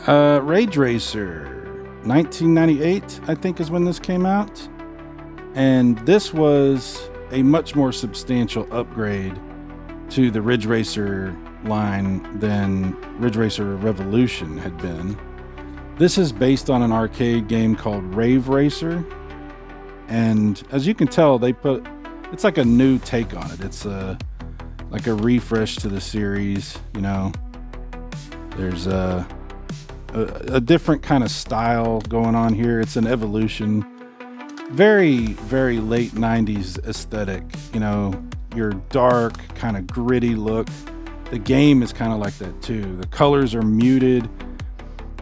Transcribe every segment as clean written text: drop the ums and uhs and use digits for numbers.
Rage Racer, 1998, I think is when this came out. And this was a much more substantial upgrade to the Ridge Racer line than Ridge Racer Revolution had been. This is based on an arcade game called Rave Racer. And as you can tell, it's like a new take on it. It's like a refresh to the series, you know. There's a different kind of style going on here. It's an evolution. Very, very late 90s aesthetic. You know, your dark, kind of gritty look. The game is kind of like that too. The colors are muted.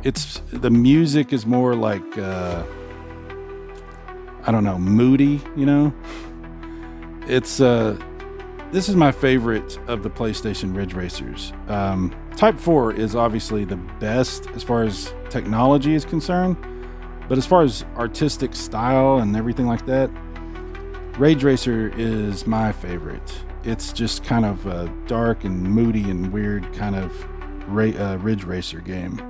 The music is more like, I don't know, moody, you know? This is my favorite of the PlayStation Ridge Racers. Type 4 is obviously the best as far as technology is concerned, but as far as artistic style and everything like that, Ridge Racer is my favorite. It's just kind of a dark and moody and weird kind of Ridge Racer game.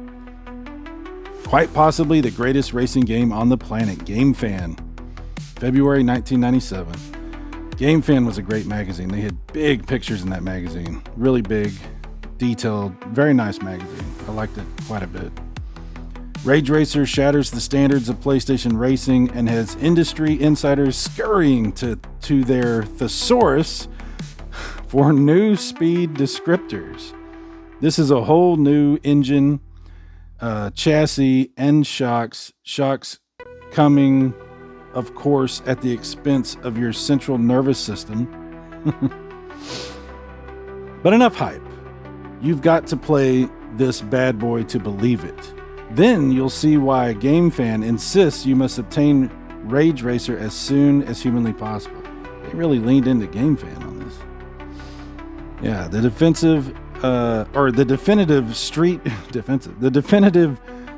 Quite possibly the greatest racing game on the planet, Game Fan, February 1997. Game Fan was a great magazine. They had big pictures in that magazine. Really big, detailed, very nice magazine. I liked it quite a bit. Rage Racer shatters the standards of PlayStation racing and has industry insiders scurrying to their thesaurus for new speed descriptors. This is a whole new engine, chassis, and shocks coming, of course, at the expense of your central nervous system. But enough hype. You've got to play this bad boy to believe it. Then you'll see why Game Fan insists you must obtain Rage Racer as soon as humanly possible. They really leaned into Game Fan on this. Yeah, the definitive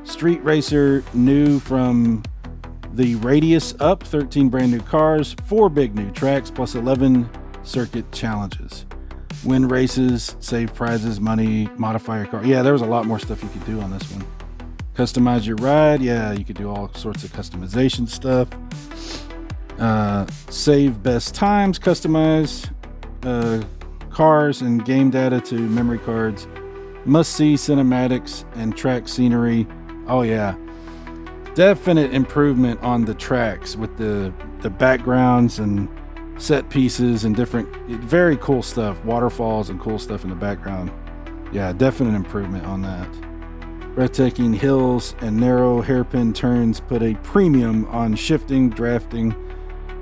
street racer new from the radius up, 13 brand new cars, 4 big new tracks, plus 11 circuit challenges. Win races, save prizes, money, modify your car. Yeah, there was a lot more stuff you could do on this one. Customize your ride. Yeah, you could do all sorts of customization stuff. Save best times, customize cars and game data to memory cards. Must see cinematics and track scenery. Oh yeah. Definite improvement on the tracks with the backgrounds and set pieces and different, very cool stuff. Waterfalls and cool stuff in the background. Yeah, definite improvement on that. Breathtaking hills and narrow hairpin turns put a premium on shifting, drafting,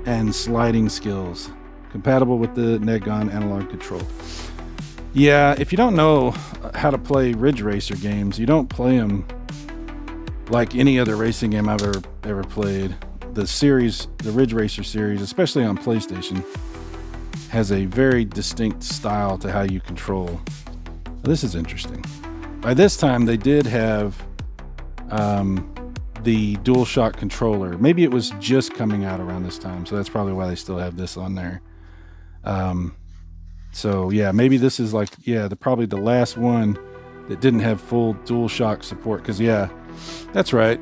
and sliding skills. Compatible with the Negon analog control. Yeah, if you don't know how to play Ridge Racer games, you don't play them like any other racing game I've ever played. The series, the Ridge Racer series, especially on PlayStation, has a very distinct style to how you control. This is interesting. By this time, they did have the DualShock controller. Maybe it was just coming out around this time, so that's probably why they still have this on there. So yeah, maybe this is like, probably the last one that didn't have full DualShock support. Because yeah, that's right.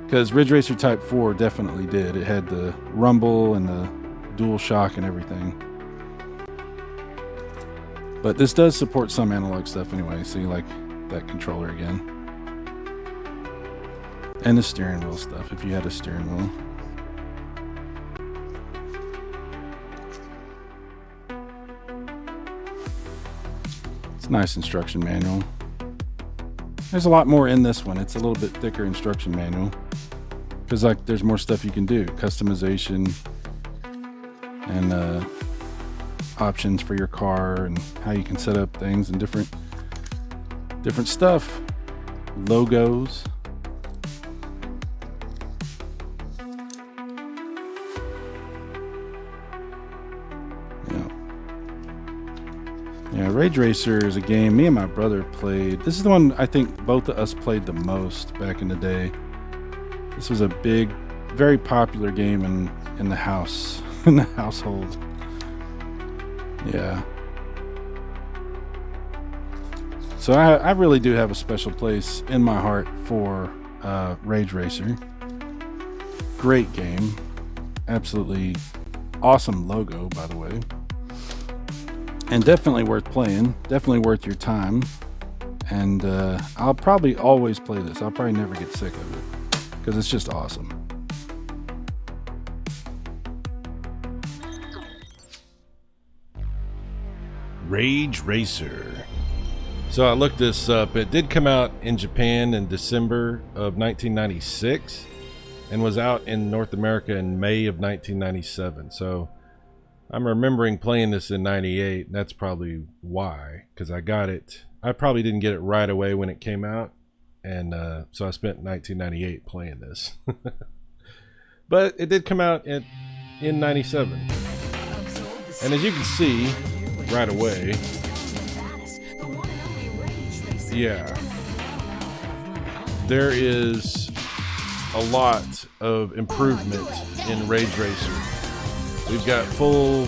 Because Ridge Racer Type 4 definitely did. It had the rumble and the DualShock and everything. But this does support some analog stuff anyway. So you like that controller again. And the steering wheel stuff, if you had a steering wheel. It's a nice instruction manual. There's a lot more in this one. It's a little bit thicker instruction manual. Because like there's more stuff you can do. Customization and options for your car and how you can set up things and different stuff. Logos. Yeah, Rage Racer is a game me and my brother played. This is the one I think both of us played the most back in the day. This was a big, very popular game in the house, in the household. Yeah. So I really do have a special place in my heart for Rage Racer. Great game. Absolutely awesome logo, by the way. And definitely worth playing. Definitely worth your time. And I'll probably always play this. I'll probably never get sick of it because it's just awesome. Rage Racer. So I looked this up. It did come out in Japan in December of 1996 and was out in North America in May of 1997. So I'm remembering playing this in 98. That's probably why, because I got it. I probably didn't get it right away when it came out. And so I spent 1998 playing this. But it did come out in 97. And as you can see right away, yeah, there is a lot of improvement in Rage Racer. We've got full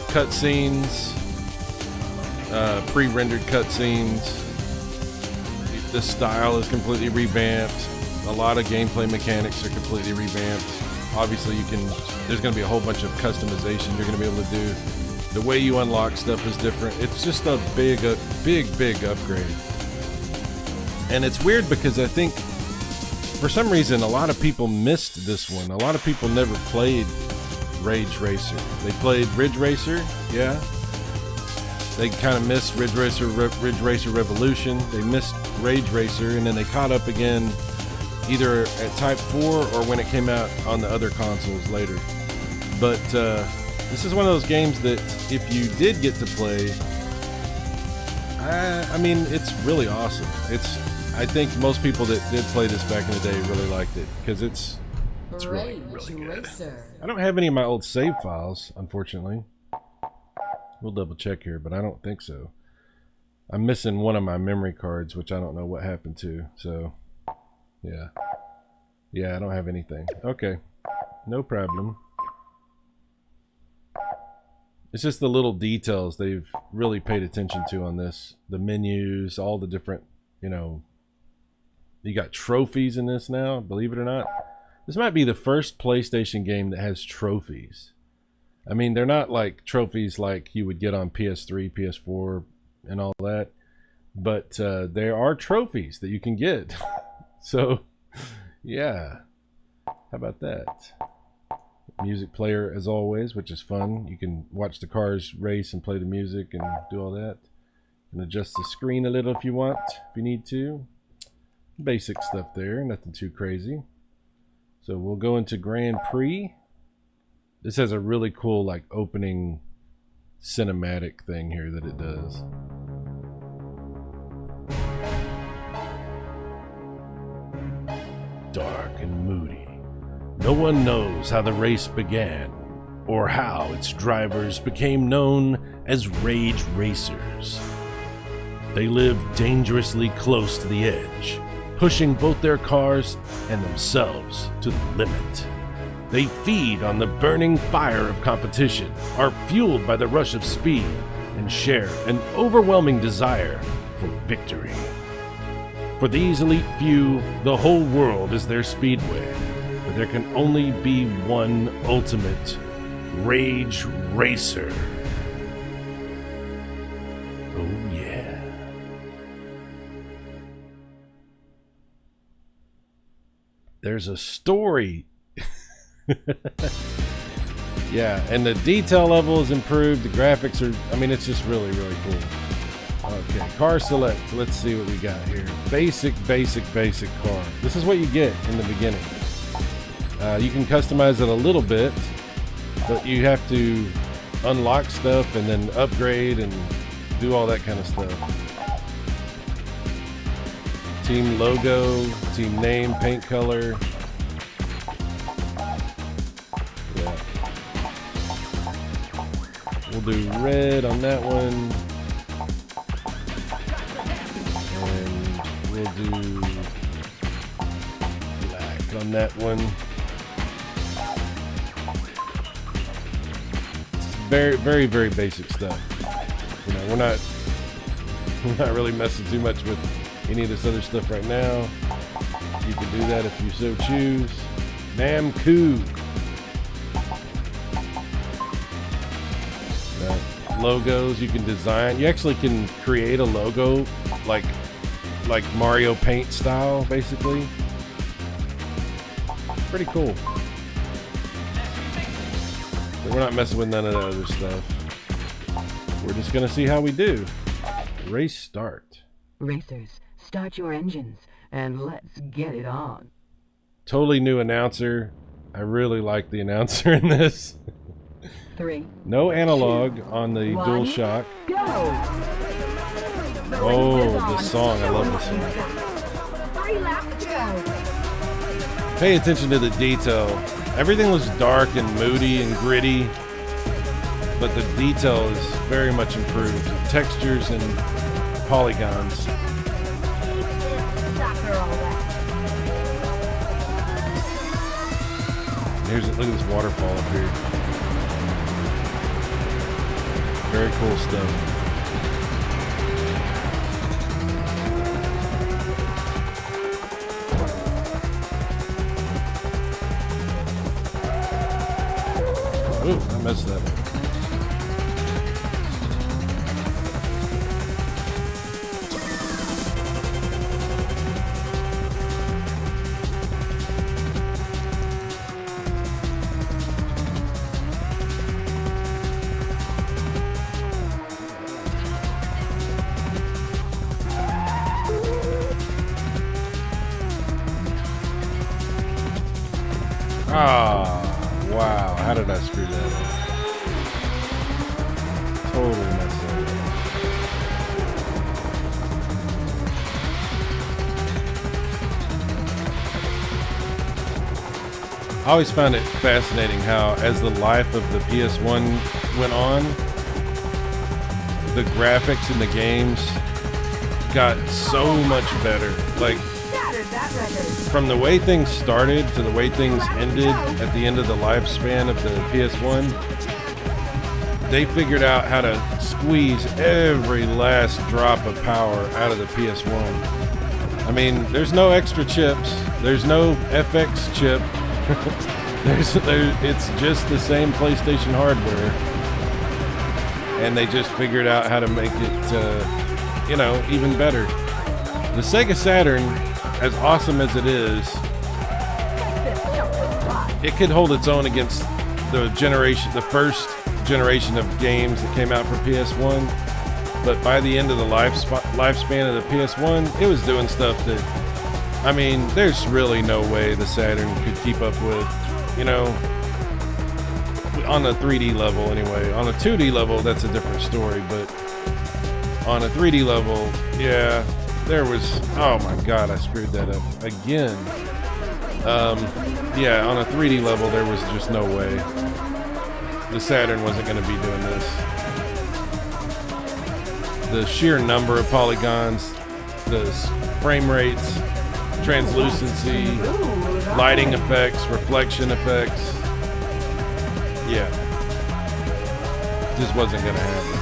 cutscenes, pre-rendered cutscenes. The style is completely revamped. A lot of gameplay mechanics are completely revamped. Obviously, there's going to be a whole bunch of customization you're going to be able to do. The way you unlock stuff is different. It's just a big upgrade. And it's weird because I think for some reason a lot of people missed this one. A lot of people never played Rage Racer. They played Ridge Racer, yeah. They kind of missed Ridge Racer Revolution. They missed Rage Racer, and then they caught up again either at Type 4 or when it came out on the other consoles later. But this is one of those games that if you did get to play, I mean, it's really awesome. I think most people that did play this back in the day really liked it because it's really good. I don't have any of my old save files, unfortunately. We'll double check here, but I don't think so. I'm missing one of my memory cards, which I don't know what happened to. So, yeah. Yeah, I don't have anything. Okay, no problem. It's just the little details they've really paid attention to on this. The menus, all the different, you got trophies in this now, believe it or not. This might be the first PlayStation game that has trophies. I mean, they're not like trophies like you would get on PS3, PS4, and all that. But there are trophies that you can get. So, yeah. How about that? Music player as always, which is fun. You can watch the cars race and play the music and do all that. And adjust the screen a little if you want, if you need to. Basic stuff there, nothing too crazy. So we'll go into Grand Prix. This has a really cool like opening cinematic thing here that it does. Dark and moody. No one knows how the race began or how its drivers became known as Rage Racers. They live dangerously close to the edge, pushing both their cars and themselves to the limit. They feed on the burning fire of competition, are fueled by the rush of speed, and share an overwhelming desire for victory. For these elite few, the whole world is their speedway, but there can only be one ultimate Rage Racer. Oh yeah. There's a story. Yeah, and the detail level is improved. The graphics are, I mean, it's just really, really cool. Okay, car select. Let's see what we got here. Basic car. This is what you get in the beginning. You can customize it a little bit, but you have to unlock stuff and then upgrade and do all that kind of stuff. Team logo, team name, paint color. Yeah. We'll do red on that one. And we'll do black on that one. Very, very, very basic stuff. You know, we're not We're not really messing too much with any of this other stuff right now. You can do that if you so choose. Namco. Logos you can design. You actually can create a logo like Mario Paint style, basically. Pretty cool. But we're not messing with none of the other stuff. We're just gonna see how we do. Race start. Racers, start your engines and let's get it on. Totally new announcer. I really like the announcer in this. 3. No analog on the DualShock. Go! Oh, the song. I love the song. 3 laps go. Pay attention to the detail. Everything was dark and moody and gritty, but the detail is very much improved. Textures and polygons. Look at this waterfall up here. Very cool stuff. Ooh, I messed that up. Ah, wow. How did I screw that up? Totally messed that up. I always found it fascinating how, as the life of the PS1 went on, the graphics in the games got so much better. Like, from the way things started to the way things ended at the end of the lifespan of the PS1, they figured out how to squeeze every last drop of power out of the PS1. I mean, there's no extra chips. There's no FX chip. It's just the same PlayStation hardware. And they just figured out how to make it, even better. The Sega Saturn, as awesome as it is, it could hold its own against the first generation of games that came out for PS1. But by the end of the lifespan of the PS1, it was doing stuff that, I mean, there's really no way the Saturn could keep up with, on a 3D level anyway. On a 2D level, that's a different story, but on a 3D level, yeah, there was, oh my god, I screwed that up again. Yeah, on a 3D level, there was just no way. The Saturn wasn't going to be doing this. The sheer number of polygons, the frame rates, translucency, lighting effects, reflection effects. Yeah. Just wasn't going to happen.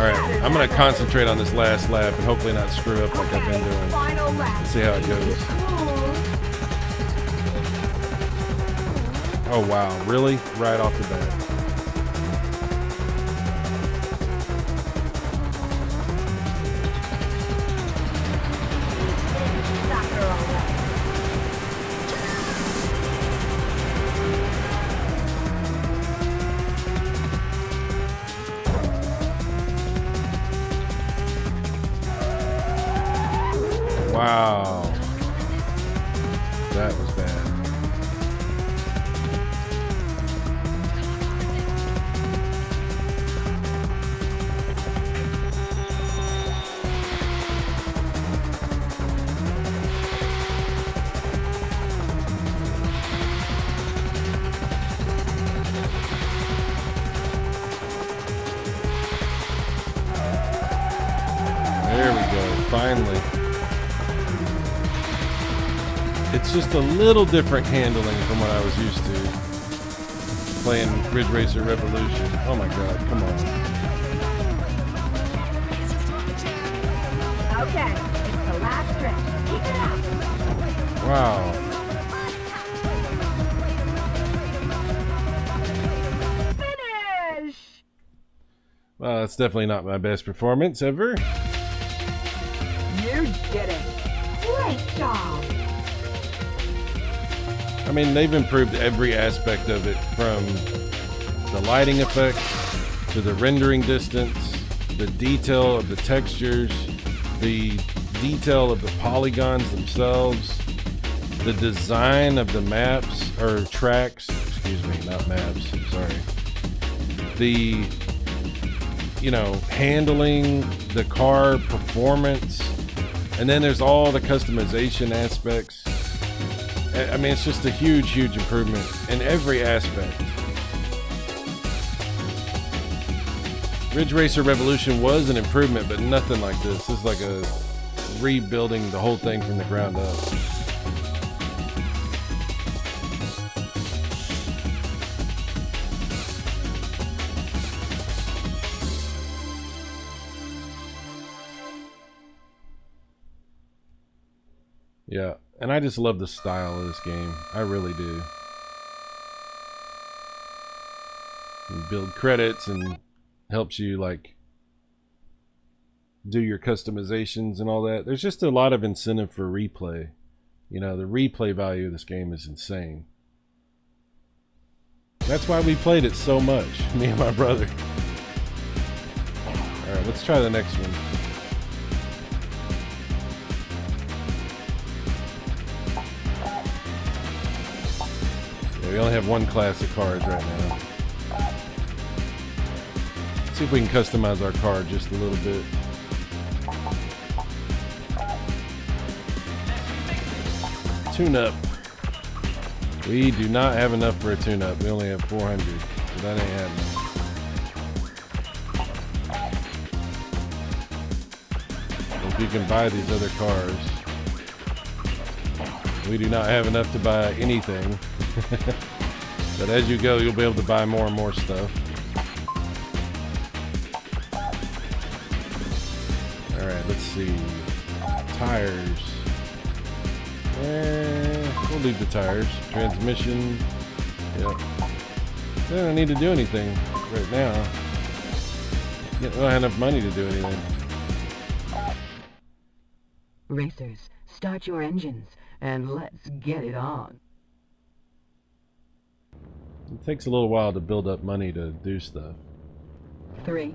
Alright, I'm going to concentrate on this last lap and hopefully not screw up like I've been doing. Let's see how it goes. Oh wow, really? Right off the bat. Wow. That was bad. There we go, finally. It's just a little different handling from what I was used to playing Ridge Racer Revolution. Oh my god, come on. Okay, it's the last stretch. Keep it up. Wow. Finish! Well, that's definitely not my best performance ever. You did it. Great job. I mean, they've improved every aspect of it, from the lighting effects to the rendering distance, the detail of the textures, the detail of the polygons themselves, the design of the maps, or tracks, excuse me, not maps, sorry. The, you know, handling, the car performance, and then there's all the customization aspects. I mean, it's just a huge, huge improvement in every aspect. Ridge Racer Revolution was an improvement, but nothing like this. This is like a rebuilding the whole thing from the ground up. Yeah, and I just love the style of this game. I really do. You build credits and helps you like do your customizations and all that. There's just a lot of incentive for replay. You know, the replay value of this game is insane. That's why we played it so much, me and my brother. Alright, let's try the next one. Yeah, we only have one class of cars right now. Let's see if we can customize our car just a little bit. Tune-up. We do not have enough for a tune-up. We only have 400, so that ain't happening. If you can buy these other cars. We do not have enough to buy anything. But as you go, you'll be able to buy more and more stuff. Alright, let's see. Tires. We'll leave the tires. Transmission. Yep. I don't need to do anything right now. I don't have enough money to do anything. Racers, start your engines and let's get it on. It takes a little while to build up money to do stuff. 3,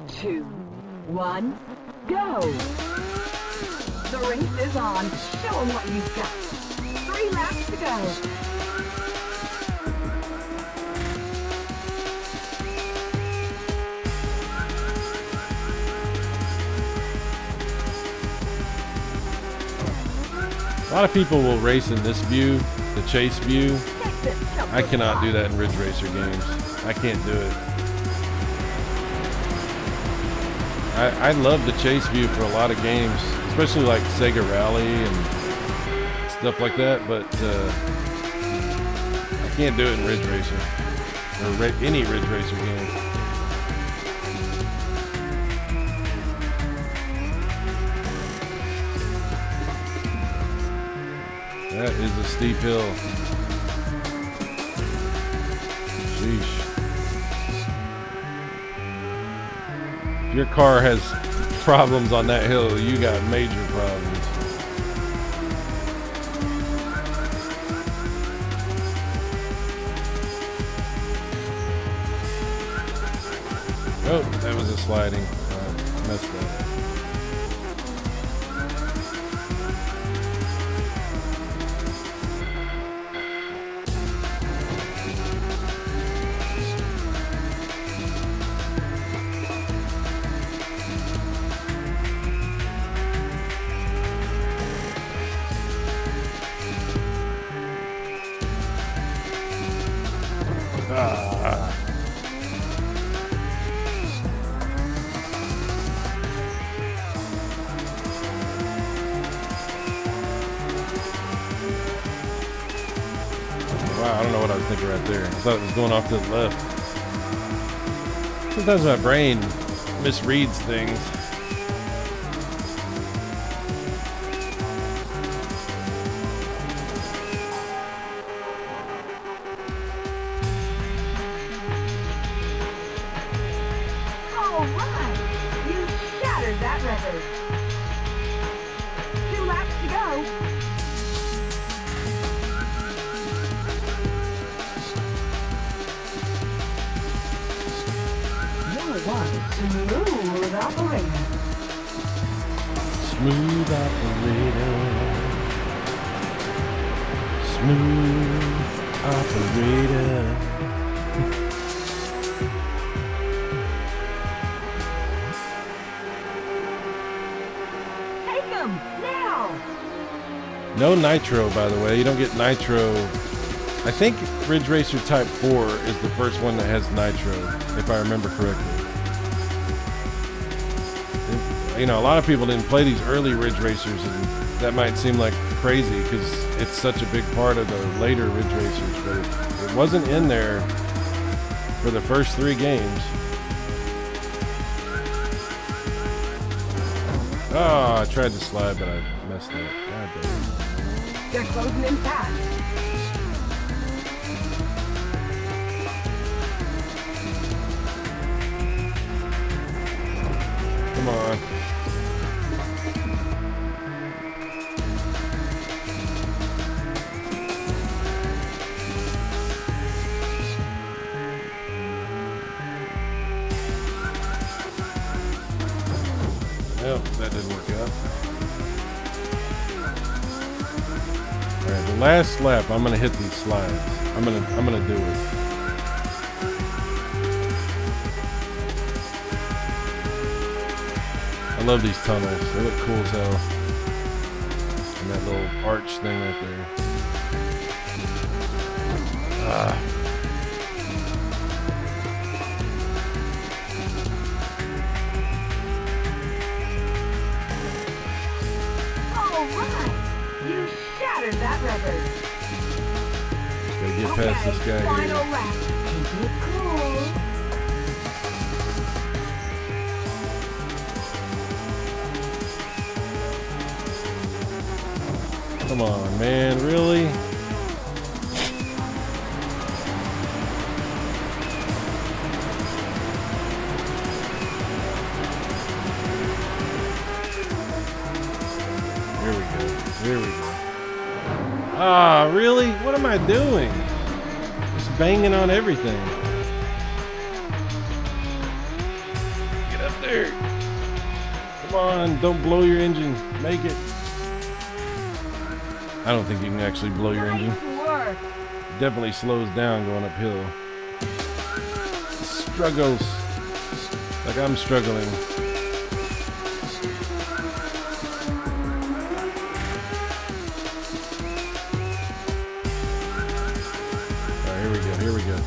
2, 1, go! The race is on. Show them what you've got. 3 laps to go. A lot of people will race in this view, the chase view. I cannot do that in Ridge Racer games. I can't do it. I love the chase view for a lot of games, especially like Sega Rally and stuff like that, but I can't do it in Ridge Racer, or any Ridge Racer game. That is a steep hill. Sheesh. If your car has problems on that hill, you got major problems. Oh, that was a sliding. Messed up. Wow, I don't know what I was thinking right there. I thought it was going off to the left. Sometimes my brain misreads things. record. 2 laps to go. You're one smooth operator. Smooth operator. Smooth operator. Take him now. No nitro, by the way. You don't get nitro. I think Ridge Racer Type 4 is the first one that has nitro, if I remember correctly. You know, a lot of people didn't play these early Ridge Racers, and that might seem like crazy because it's such a big part of the later Ridge Racers, but it wasn't in there for the first 3 games. Oh, I tried to slide, but I messed up. God damn. They're closing in fast. Come on. Nope, that didn't work out. All right, the last lap, I'm gonna hit these slides. I'm gonna do it. I love these tunnels. They look cool as hell. And that little arch thing right there. Ah. All right. You shattered that record. Just gotta get past this guy Final here. lap. Keep it cool. Come on, man, really? Here we go. Here we go. Ah, really? What am I doing? Just banging on everything. Get up there. Come on, don't blow your engine. Make it. I don't think you can actually blow your engine. Nice work. Definitely slows down going uphill. Struggles. Like I'm struggling. Alright, here we go, here we go.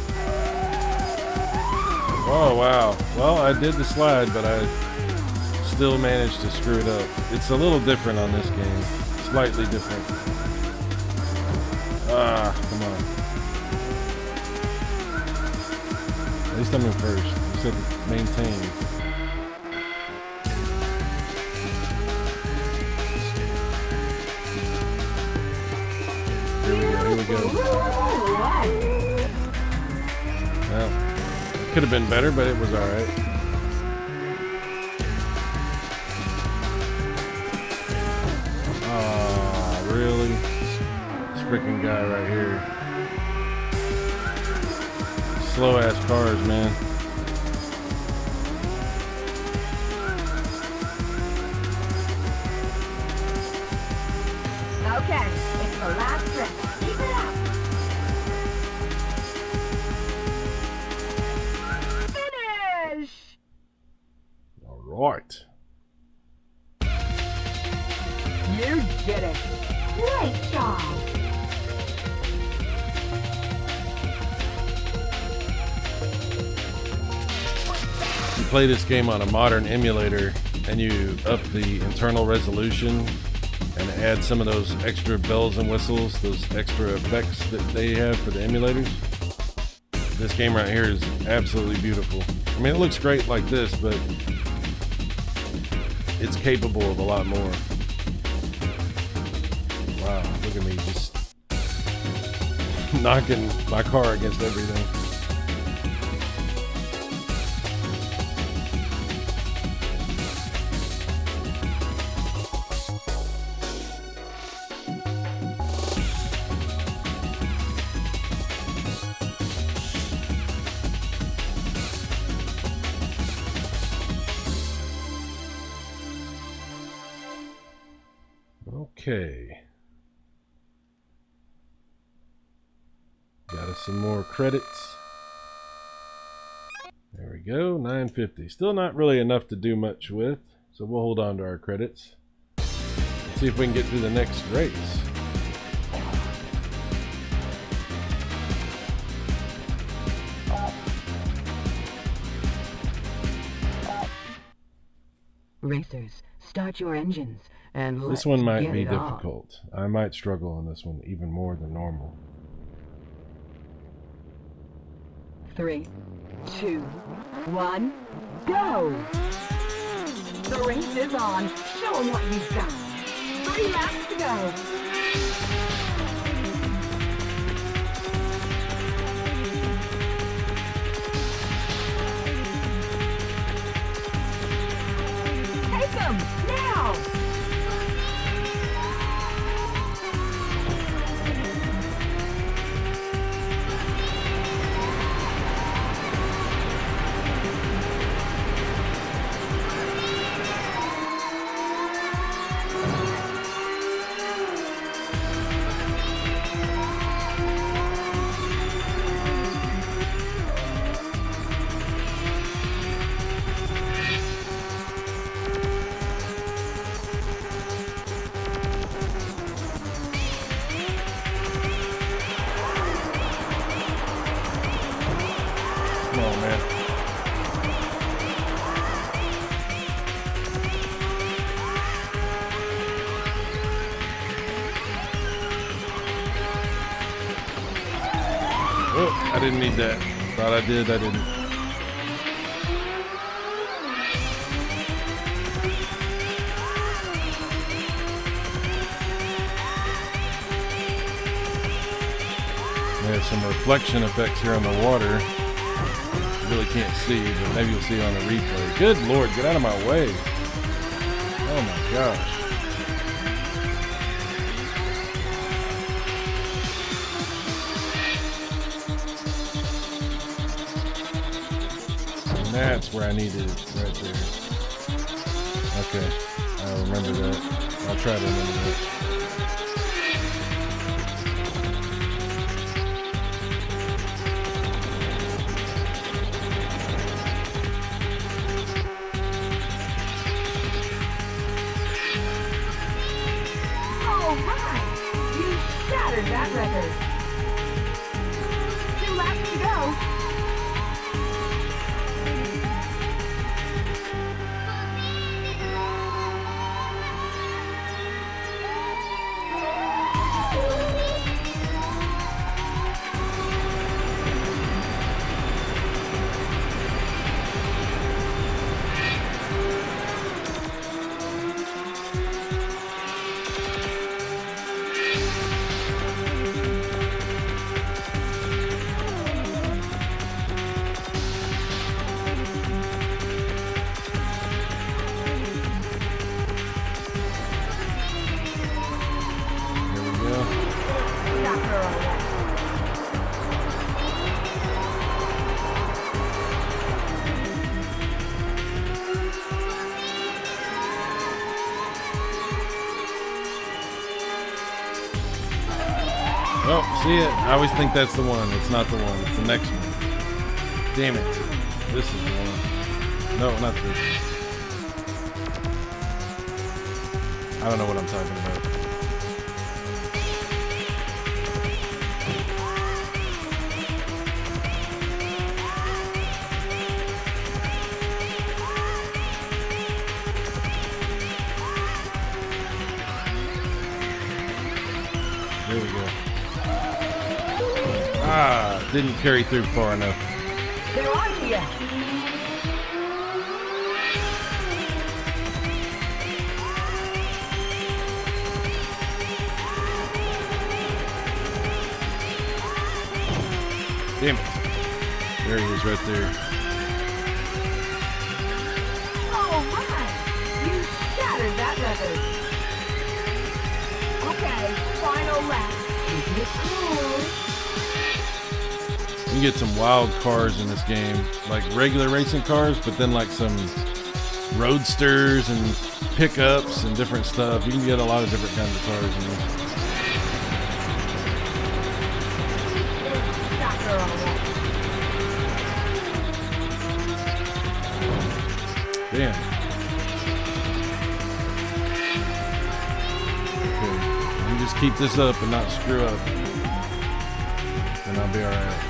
Oh, wow. Well, I did the slide, but I still managed to screw it up. It's a little different on this game. Slightly different. Ah, come on. At least I'm in first. Just have to maintain. Here we go, here we go. Well, it could have been better, but it was alright. Ah, really? This freaking guy right here. Slow ass cars, man. Okay, it's the last stretch. Keep it up. Finish! Alright. You did it. Great job. You play this game on a modern emulator and you up the internal resolution and add some of those extra bells and whistles, those extra effects that they have for the emulators. This game right here is absolutely beautiful. I mean, it looks great like this, but it's capable of a lot more. Wow, look at me just knocking my car against everything. Okay. Got us some more credits. There we go, 950. Still not really enough to do much with, so we'll hold on to our credits. Let's see if we can get through the next race. Racers, start your engines and let's This one might get be it on. difficult. I might struggle on this one even more than normal. 3, 2, 1, go! The race is on. Show them what you've got. 3 laps to go. Take them now! Come on, man. Oh, I didn't need that. Thought I did, I didn't. There's some reflection effects here on the water. Really can't see, but maybe you'll see on the replay. Good Lord, get out of my way. Oh my gosh. And that's where I needed it, right there. Okay, I'll remember that. I'll try to remember that. All right! You shattered that record. 2 laps to go. Here we go. Knock her away. Oh, see it? I always think that's the one. It's not the one. It's the next one. Damn it. This is the one. No, not this. I don't know what I'm talking about. There we go. Ah, didn't carry through far enough. They're on to you. Damn it. There he is right there. All right! You shattered that record. Okay, final lap. Keep it cool. You can get some wild cars in this game, like regular racing cars, but then like some roadsters and pickups and different stuff. You can get a lot of different kinds of cars in this. Damn. Okay. Let me just keep this up and not screw up. And I'll be alright.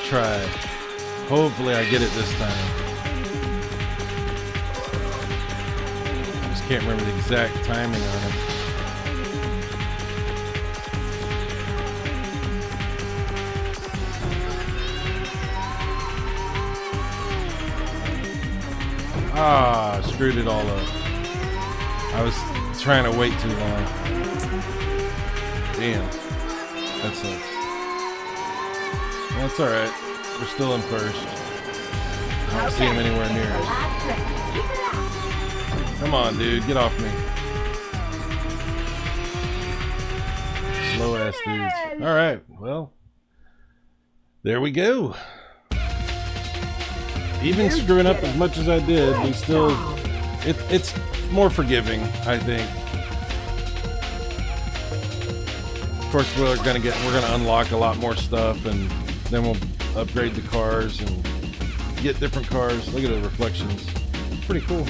Try. Hopefully I get it this time. I just can't remember the exact timing on it. Ah, screwed it all up. I was trying to wait too long. Damn. That sucks. That's alright. We're still in first. I don't see him anywhere near us. Come on, dude. Get off me. Slow ass dudes. Alright. Well, there we go. Even screwing up as much as I did, we still... It's more forgiving, I think. Of course, we're gonna unlock a lot more stuff, and then we'll upgrade the cars and get different cars. Look at the reflections. Pretty cool.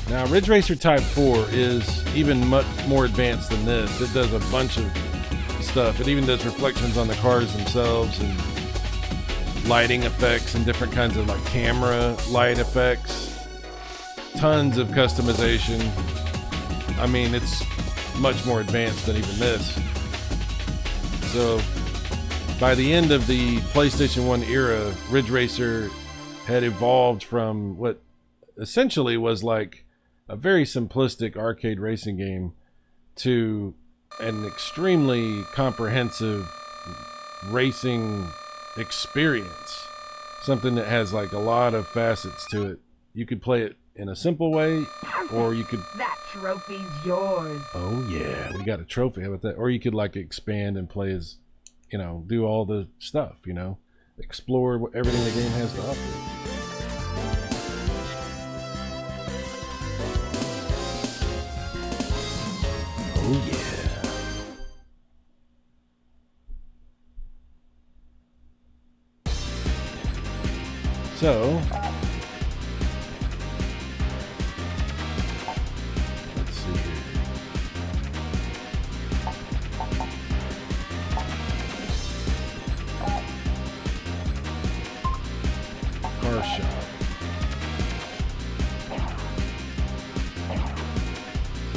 Now, Ridge Racer Type 4 is even much more advanced than this. It does a bunch of stuff. It even does reflections on the cars themselves and lighting effects and different kinds of like camera light effects. Tons of customization. I mean, it's much more advanced than even this. So by the end of the PlayStation 1 era, Ridge Racer had evolved from what essentially was like a very simplistic arcade racing game to an extremely comprehensive racing experience. Something that has like a lot of facets to it. You could play it in a simple way, or you could... That trophy's yours. Oh yeah, we got a trophy. How about that? Or you could like expand and play as, you know, do all the stuff, you know, explore everything the game has to offer. Oh yeah. So, let's see here. Car shop.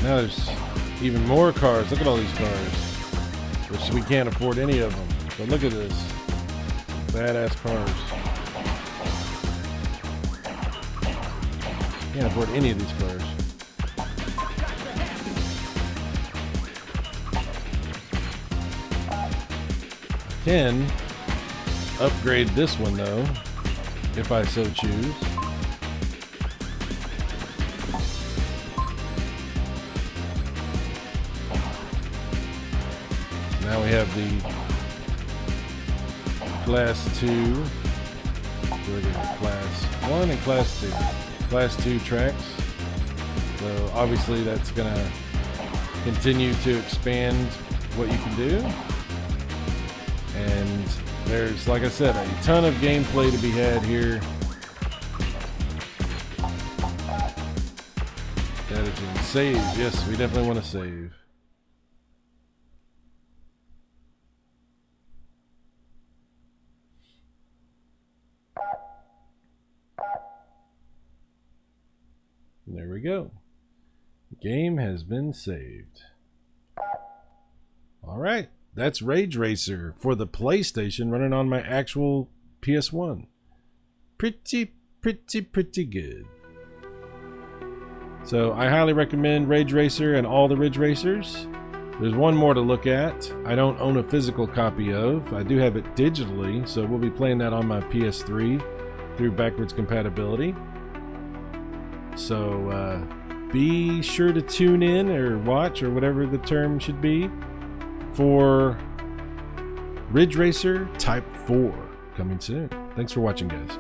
Now there's even more cars. Look at all these cars. Which we can't afford any of them. But look at this. Badass cars. Can't afford any of these cars. I can upgrade this one though, if I so choose. Now we have the Class 2. Class 1 and Class 2. Class 2 tracks. So obviously that's gonna continue to expand what you can do. And there's, like I said, a ton of gameplay to be had here. Editing. Save. Yes, we definitely want to save. There we go. Game has been saved. All right, that's Rage Racer for the PlayStation running on my actual PS1. Pretty good. So I highly recommend Rage Racer and all the Ridge Racers. There's one more to look at. I don't own a physical copy of. I do have it digitally, so we'll be playing that on my PS3 through backwards compatibility. So be sure to tune in or watch, or whatever the term should be, for Ridge Racer Type 4 coming soon. Thanks for watching, guys.